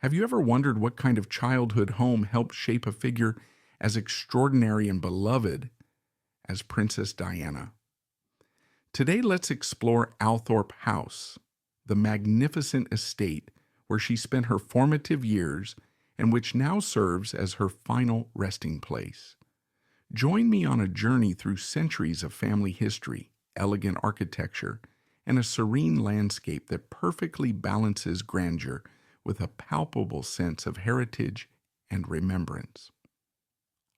Have you ever wondered what kind of childhood home helped shape a figure as extraordinary and beloved as Princess Diana? Today, let's explore Althorp House, the magnificent estate where she spent her formative years and which now serves as her final resting place. Join me on a journey through centuries of family history, elegant architecture, and a serene landscape that perfectly balances grandeur with a palpable sense of heritage and remembrance.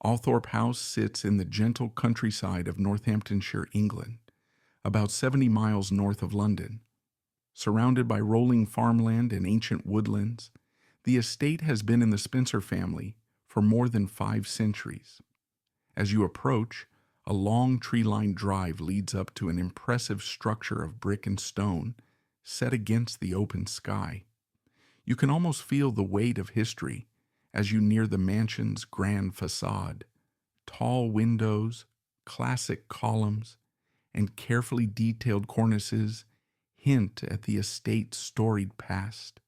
Althorp House sits in the gentle countryside of Northamptonshire, England, about 70 miles north of London. Surrounded by rolling farmland and ancient woodlands, the estate has been in the Spencer family for more than 5 centuries. As you approach, a long tree-lined drive leads up to an impressive structure of brick and stone set against the open sky. You can almost feel the weight of history as you near the mansion's grand facade. Tall windows, classic columns, and carefully detailed cornices hint at the estate's storied past.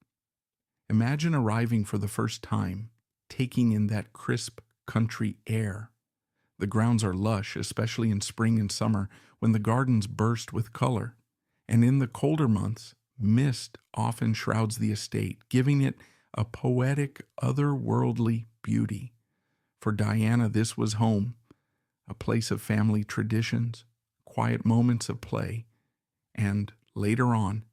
Imagine arriving for the first time, taking in that crisp country air. The grounds are lush, especially in spring and summer when the gardens burst with color, and in the colder months, mist often shrouds the estate, giving it a poetic, otherworldly beauty. For Diana, this was home, a place of family traditions, quiet moments of play, and, later on,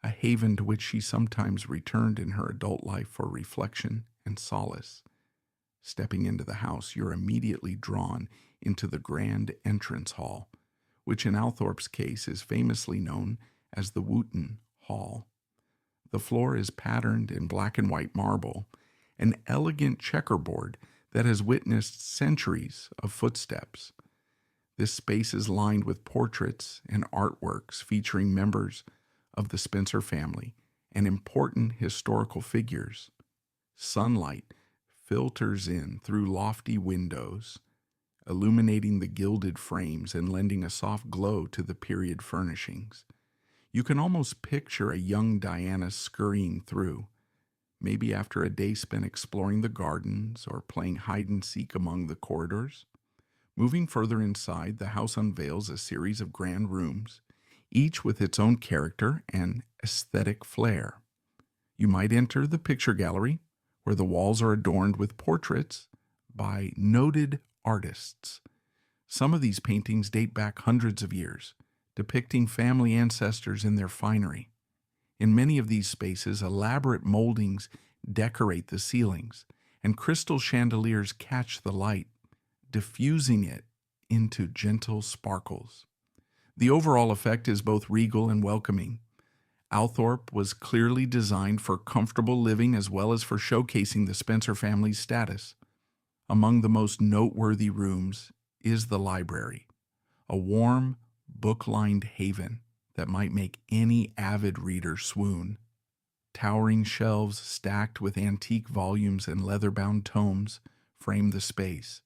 a haven to which she sometimes returned in her adult life for reflection and solace. Stepping into the house, you're immediately drawn into the grand entrance hall, which in Althorp's case is famously known as the Wooten Hall. The floor is patterned in black and white marble, an elegant checkerboard that has witnessed centuries of footsteps. This space is lined with portraits and artworks featuring members of the Spencer family and important historical figures. Sunlight filters in through lofty windows, illuminating the gilded frames and lending a soft glow to the period furnishings. You can almost picture a young Diana scurrying through, maybe after a day spent exploring the gardens or playing hide-and-seek among the corridors. Moving further inside, the house unveils a series of grand rooms, each with its own character and aesthetic flair. You might enter the picture gallery, where the walls are adorned with portraits by noted artists. Some of these paintings date back hundreds of years, depicting family ancestors in their finery. In many of these spaces, elaborate moldings decorate the ceilings, and crystal chandeliers catch the light, diffusing it into gentle sparkles. The overall effect is both regal and welcoming. Althorp was clearly designed for comfortable living as well as for showcasing the Spencer family's status. Among the most noteworthy rooms is the library, a warm, book-lined haven that might make any avid reader swoon. Towering shelves stacked with antique volumes and leather-bound tomes frame the space.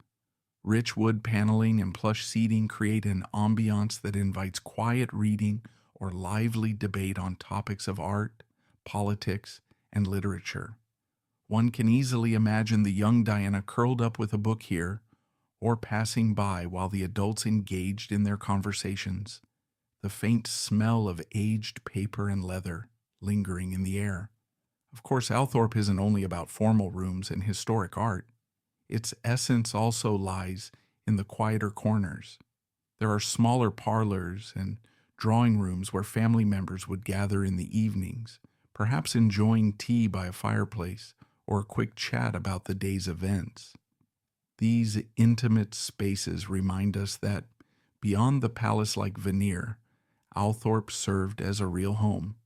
Rich wood paneling and plush seating create an ambiance that invites quiet reading or lively debate on topics of art, politics, and literature. One can easily imagine the young Diana curled up with a book here, or passing by while the adults engaged in their conversations, the faint smell of aged paper and leather lingering in the air. Of course, Althorp isn't only about formal rooms and historic art. Its essence also lies in the quieter corners. There are smaller parlors and drawing rooms where family members would gather in the evenings, perhaps enjoying tea by a fireplace or a quick chat about the day's events. These intimate spaces remind us that, beyond the palace-like veneer, Althorp served as a real home.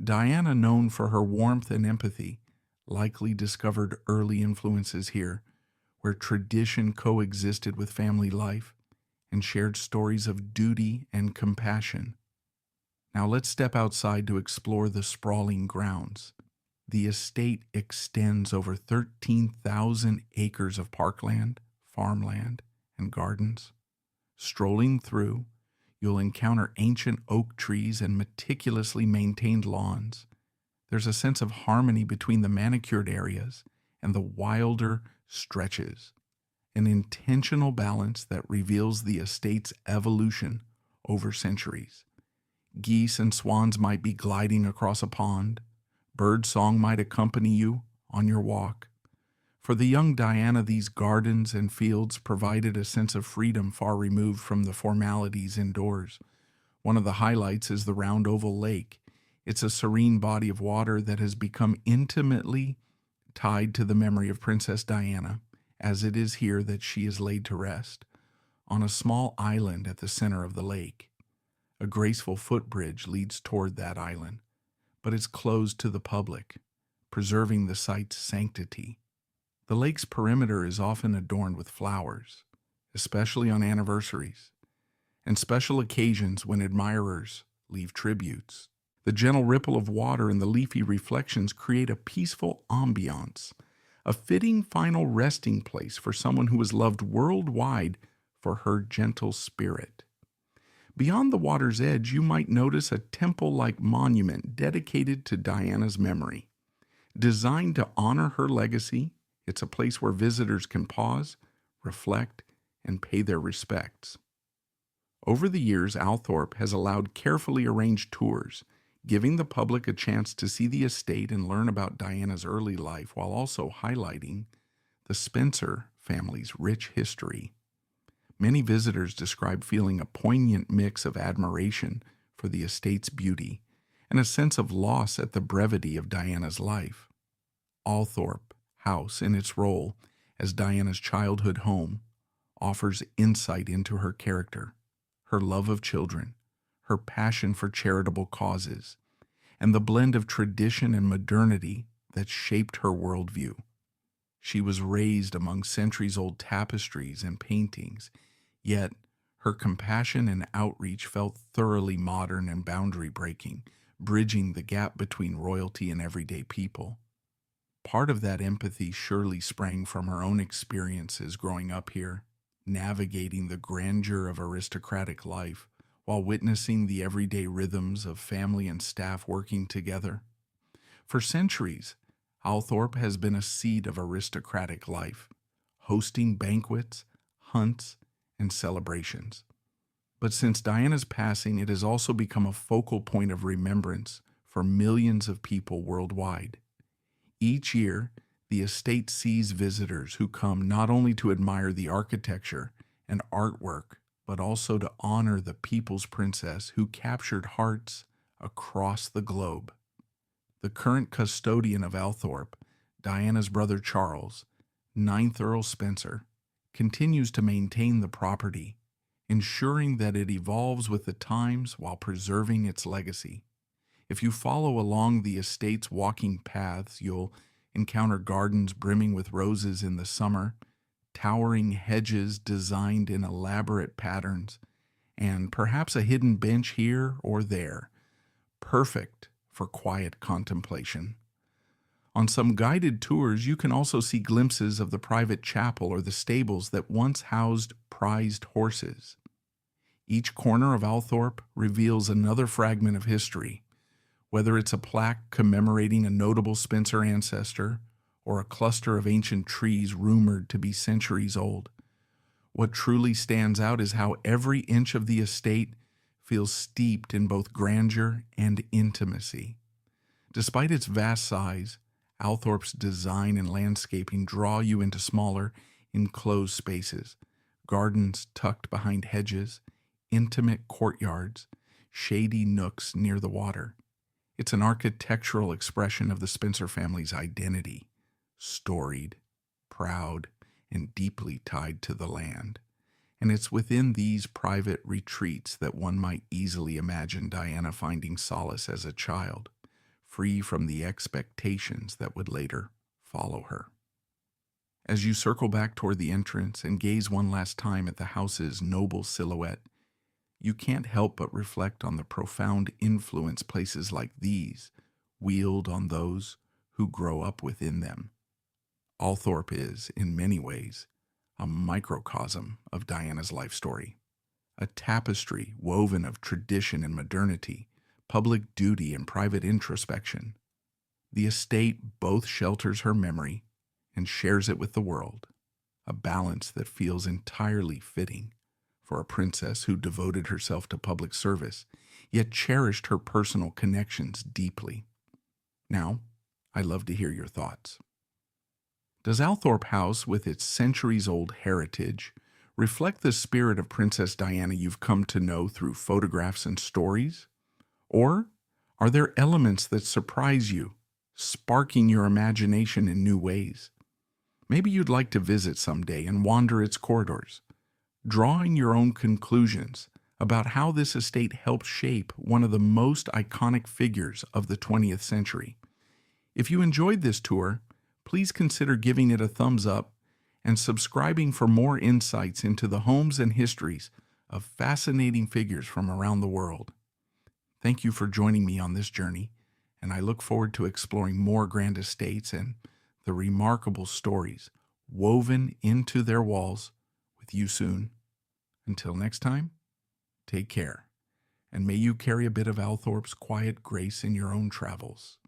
Diana, known for her warmth and empathy, likely discovered early influences here, where tradition coexisted with family life and shared stories of duty and compassion. Now let's step outside to explore the sprawling grounds. The estate extends over 13,000 acres of parkland, farmland, and gardens. Strolling through, you'll encounter ancient oak trees and meticulously maintained lawns. There's a sense of harmony between the manicured areas and the wilder stretches, an intentional balance that reveals the estate's evolution over centuries. Geese and swans might be gliding across a pond. Bird song might accompany you on your walk. For the young Diana, these gardens and fields provided a sense of freedom far removed from the formalities indoors. One of the highlights is the round oval lake. It's a serene body of water that has become intimately tied to the memory of Princess Diana, as it is here that she is laid to rest, on a small island at the center of the lake. A graceful footbridge leads toward that island, but it's closed to the public, preserving the site's sanctity. The lake's perimeter is often adorned with flowers, especially on anniversaries and special occasions when admirers leave tributes. The gentle ripple of water and the leafy reflections create a peaceful ambiance, a fitting final resting place for someone who is loved worldwide for her gentle spirit. Beyond the water's edge, you might notice a temple-like monument dedicated to Diana's memory. Designed to honor her legacy, it's a place where visitors can pause, reflect, and pay their respects. Over the years, Althorp has allowed carefully arranged tours, giving the public a chance to see the estate and learn about Diana's early life while also highlighting the Spencer family's rich history. Many visitors describe feeling a poignant mix of admiration for the estate's beauty and a sense of loss at the brevity of Diana's life. Althorp House, in its role as Diana's childhood home, offers insight into her character, her love of children, her passion for charitable causes, and the blend of tradition and modernity that shaped her worldview. She was raised among centuries-old tapestries and paintings, yet her compassion and outreach felt thoroughly modern and boundary-breaking, bridging the gap between royalty and everyday people. Part of that empathy surely sprang from her own experiences growing up here, navigating the grandeur of aristocratic life while witnessing the everyday rhythms of family and staff working together. For centuries, Althorp has been a seat of aristocratic life, hosting banquets, hunts, and celebrations. But since Diana's passing, it has also become a focal point of remembrance for millions of people worldwide. Each year, the estate sees visitors who come not only to admire the architecture and artwork, but also to honor the people's princess who captured hearts across the globe. The current custodian of Althorp, Diana's brother Charles, 9th Earl Spencer, continues to maintain the property, ensuring that it evolves with the times while preserving its legacy. If you follow along the estate's walking paths, you'll encounter gardens brimming with roses in the summer, towering hedges designed in elaborate patterns, and perhaps a hidden bench here or there, perfect for quiet contemplation. On some guided tours, you can also see glimpses of the private chapel or the stables that once housed prized horses. Each corner of Althorp reveals another fragment of history, whether it's a plaque commemorating a notable Spencer ancestor or a cluster of ancient trees rumored to be centuries old. What truly stands out is how every inch of the estate feels steeped in both grandeur and intimacy. Despite its vast size, Althorp's design and landscaping draw you into smaller, enclosed spaces, gardens tucked behind hedges, intimate courtyards, shady nooks near the water. It's an architectural expression of the Spencer family's identity, storied, proud, and deeply tied to the land. And it's within these private retreats that one might easily imagine Diana finding solace as a child, free from the expectations that would later follow her. As you circle back toward the entrance and gaze one last time at the house's noble silhouette, you can't help but reflect on the profound influence places like these wield on those who grow up within them. Althorp is, in many ways, a microcosm of Diana's life story, a tapestry woven of tradition and modernity, public duty and private introspection. The estate both shelters her memory and shares it with the world, a balance that feels entirely fitting for a princess who devoted herself to public service, yet cherished her personal connections deeply. Now, I'd love to hear your thoughts. Does Althorp House, with its centuries-old heritage, reflect the spirit of Princess Diana you've come to know through photographs and stories? Or are there elements that surprise you, sparking your imagination in new ways? Maybe you'd like to visit someday and wander its corridors, drawing your own conclusions about how this estate helped shape one of the most iconic figures of the 20th century. If you enjoyed this tour, please consider giving it a thumbs up and subscribing for more insights into the homes and histories of fascinating figures from around the world. Thank you for joining me on this journey, and I look forward to exploring more grand estates and the remarkable stories woven into their walls with you soon. Until next time, take care, and may you carry a bit of Althorp's quiet grace in your own travels.